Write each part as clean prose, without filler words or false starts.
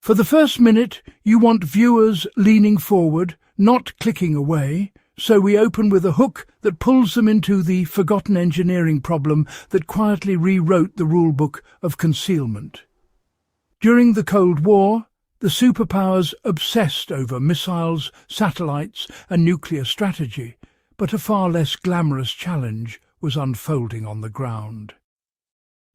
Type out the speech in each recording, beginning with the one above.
For the first minute, you want viewers leaning forward, not clicking away, so we open with a hook that pulls them into the forgotten engineering problem that quietly rewrote the rulebook of concealment. During the Cold War, the superpowers obsessed over missiles, satellites, and nuclear strategy, but a far less glamorous challenge was unfolding on the ground.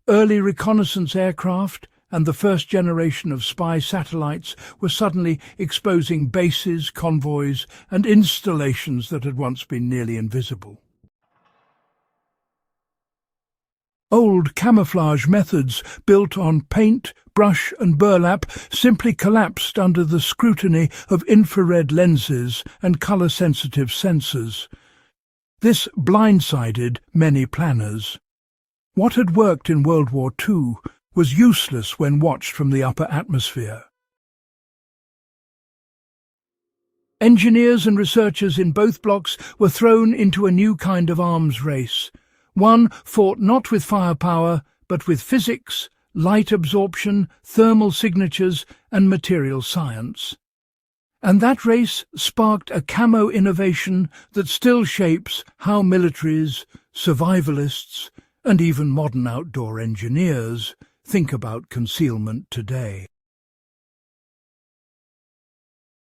Early reconnaissance aircraft and the first generation of spy satellites were suddenly exposing bases, convoys, and installations that had once been nearly invisible. Old camouflage methods built on paint, brush and burlap simply collapsed under the scrutiny of infrared lenses and colour-sensitive sensors. This blindsided many planners. What had worked in World War II was useless when watched from the upper atmosphere. Engineers and researchers in both blocks were thrown into a new kind of arms race. One fought not with firepower, but with physics, light absorption, thermal signatures, and material science. And that race sparked a camo innovation that still shapes how militaries, survivalists, and even modern outdoor engineers think about concealment today.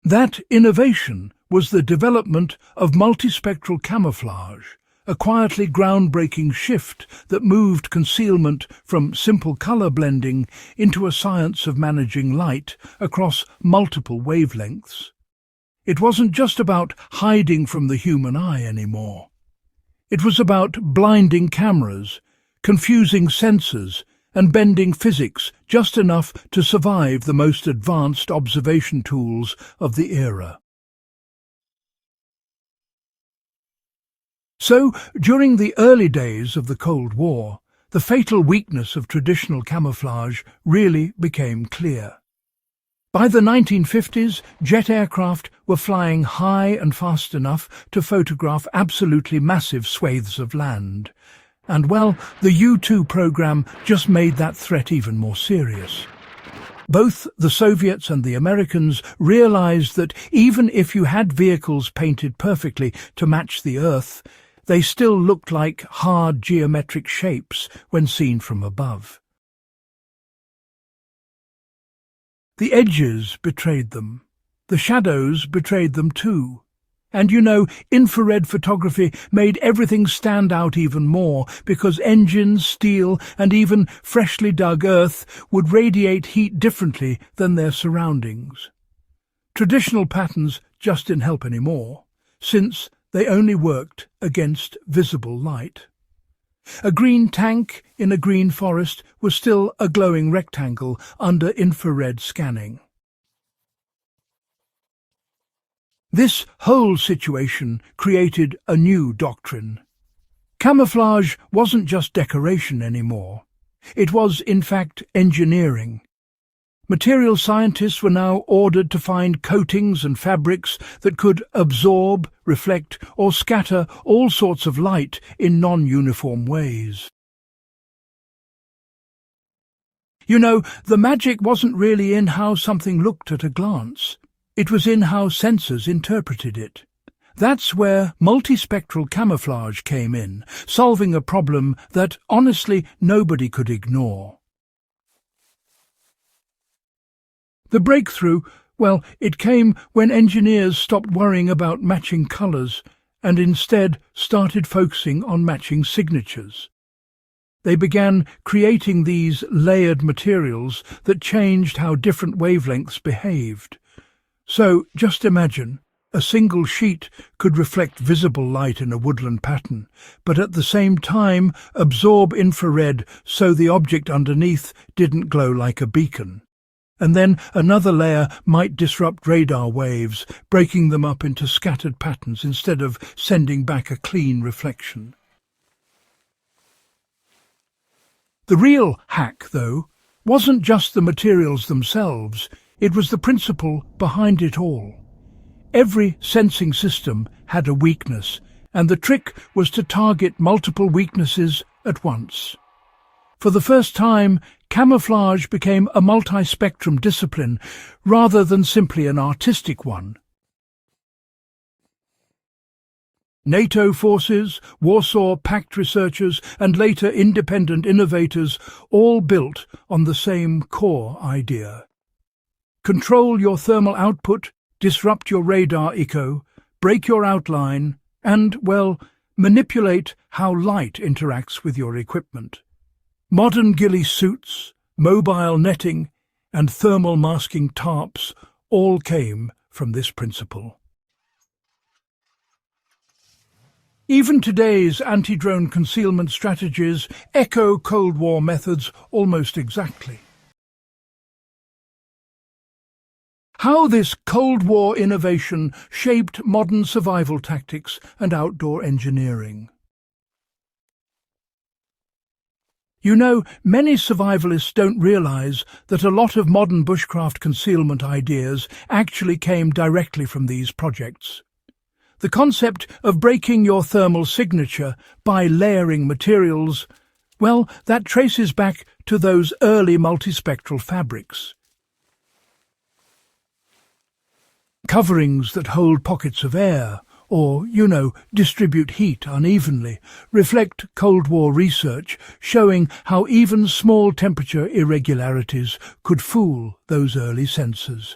That innovation was the development of multispectral camouflage, a quietly groundbreaking shift that moved concealment from simple colour blending into a science of managing light across multiple wavelengths. It wasn't just about hiding from the human eye anymore. It was about blinding cameras, confusing sensors, and bending physics just enough to survive the most advanced observation tools of the era. So, during the early days of the Cold War, the fatal weakness of traditional camouflage really became clear. By the 1950s, jet aircraft were flying high and fast enough to photograph absolutely massive swathes of land. And, well, the U-2 program just made that threat even more serious. Both the Soviets and the Americans realized that even if you had vehicles painted perfectly to match the Earth, they still looked like hard geometric shapes when seen from above. The edges betrayed them. The shadows betrayed them too. And infrared photography made everything stand out even more because engines, steel, and even freshly dug earth would radiate heat differently than their surroundings. Traditional patterns just didn't help anymore, since they only worked against visible light. A green tank in a green forest was still a glowing rectangle under infrared scanning. This whole situation created a new doctrine. Camouflage wasn't just decoration anymore. It was, in fact, engineering. Material scientists were now ordered to find coatings and fabrics that could absorb, reflect, or scatter all sorts of light in non-uniform ways. The magic wasn't really in how something looked at a glance. It was in how sensors interpreted it. That's where multispectral camouflage came in, solving a problem that, honestly, nobody could ignore. The breakthrough, it came when engineers stopped worrying about matching colours and instead started focusing on matching signatures. They began creating these layered materials that changed how different wavelengths behaved. So, just imagine, a single sheet could reflect visible light in a woodland pattern, but at the same time absorb infrared so the object underneath didn't glow like a beacon. And then another layer might disrupt radar waves, breaking them up into scattered patterns instead of sending back a clean reflection. The real hack, though, wasn't just the materials themselves. It was the principle behind it all. Every sensing system had a weakness, and the trick was to target multiple weaknesses at once. For the first time, camouflage became a multispectrum discipline rather than simply an artistic one. NATO forces, Warsaw Pact researchers, and later independent innovators all built on the same core idea. Control your thermal output, disrupt your radar echo, break your outline, and, well, manipulate how light interacts with your equipment. Modern ghillie suits, mobile netting, and thermal masking tarps all came from this principle. Even today's anti-drone concealment strategies echo Cold War methods almost exactly. How this Cold War innovation shaped modern survival tactics and outdoor engineering. You know, many survivalists don't realize that a lot of modern bushcraft concealment ideas actually came directly from these projects. The concept of breaking your thermal signature by layering materials, well, that traces back to those early multispectral fabrics. Coverings that hold pockets of air, or, distribute heat unevenly, reflect Cold War research showing how even small temperature irregularities could fool those early sensors.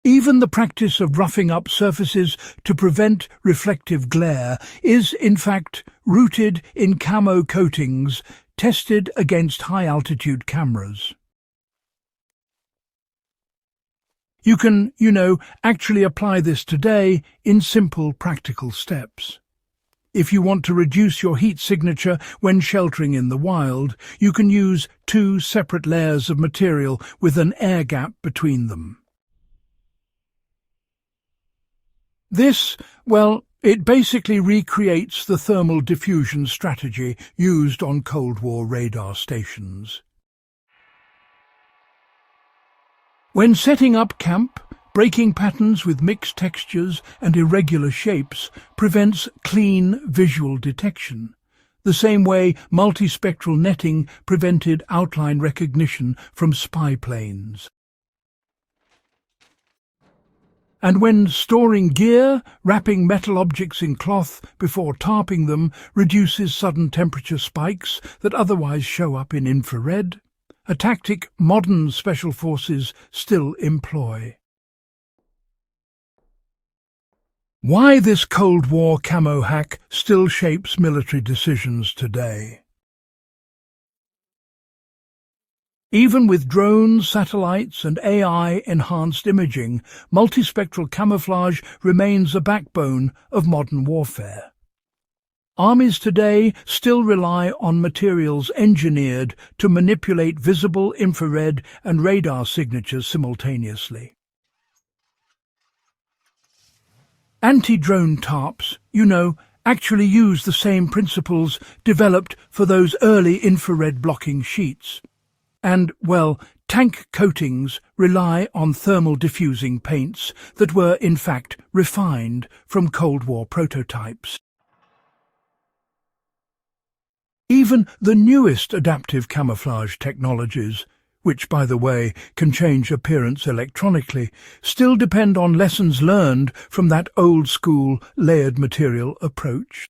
Even the practice of roughing up surfaces to prevent reflective glare is, in fact, rooted in camo coatings tested against high-altitude cameras. You can, actually apply this today in simple, practical steps. If you want to reduce your heat signature when sheltering in the wild, you can use 2 separate layers of material with an air gap between them. This, well, it basically recreates the thermal diffusion strategy used on Cold War radar stations. When setting up camp, breaking patterns with mixed textures and irregular shapes prevents clean visual detection, the same way multispectral netting prevented outline recognition from spy planes. And when storing gear, wrapping metal objects in cloth before tarping them reduces sudden temperature spikes that otherwise show up in infrared, a tactic modern special forces still employ. Why this Cold War camo hack still shapes military decisions today. Even with drones, satellites and AI-enhanced imaging, multispectral camouflage remains a backbone of modern warfare. Armies today still rely on materials engineered to manipulate visible infrared and radar signatures simultaneously. Anti-drone tarps, actually use the same principles developed for those early infrared blocking sheets. And, well, tank coatings rely on thermal diffusing paints that were, in fact, refined from Cold War prototypes. Even the newest adaptive camouflage technologies, which, by the way, can change appearance electronically, still depend on lessons learned from that old-school layered material approach.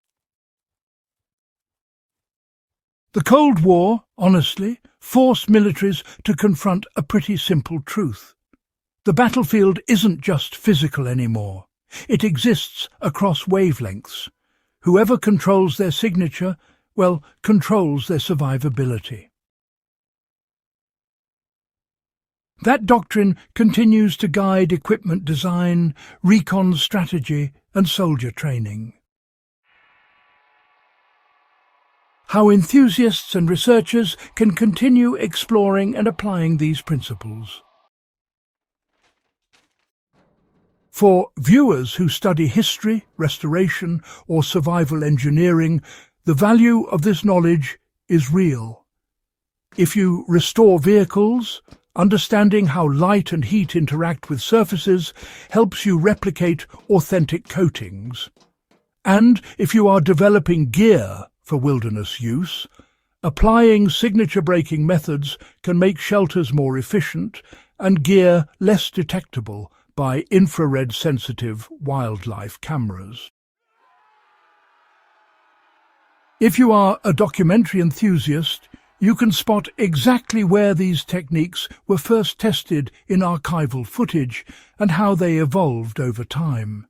The Cold War, honestly, forced militaries to confront a pretty simple truth. The battlefield isn't just physical anymore. It exists across wavelengths. Whoever controls their signature, well, controls their survivability. That doctrine continues to guide equipment design, recon strategy, and soldier training. How enthusiasts and researchers can continue exploring and applying these principles. For viewers who study history, restoration, or survival engineering, the value of this knowledge is real. If you restore vehicles, understanding how light and heat interact with surfaces helps you replicate authentic coatings. And if you are developing gear for wilderness use. Applying signature-breaking methods can make shelters more efficient and gear less detectable by infrared-sensitive wildlife cameras. If you are a documentary enthusiast, you can spot exactly where these techniques were first tested in archival footage and how they evolved over time.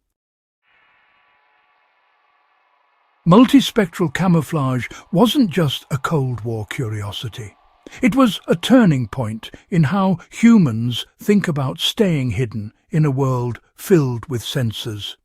Multispectral camouflage wasn't just a Cold War curiosity. It was a turning point in how humans think about staying hidden in a world filled with sensors.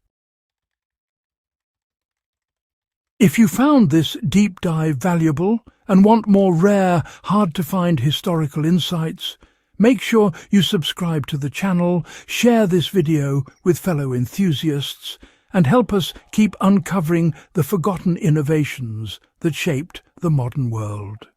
If you found this deep dive valuable and want more rare, hard-to-find historical insights, make sure you subscribe to the channel, share this video with fellow enthusiasts, and help us keep uncovering the forgotten innovations that shaped the modern world.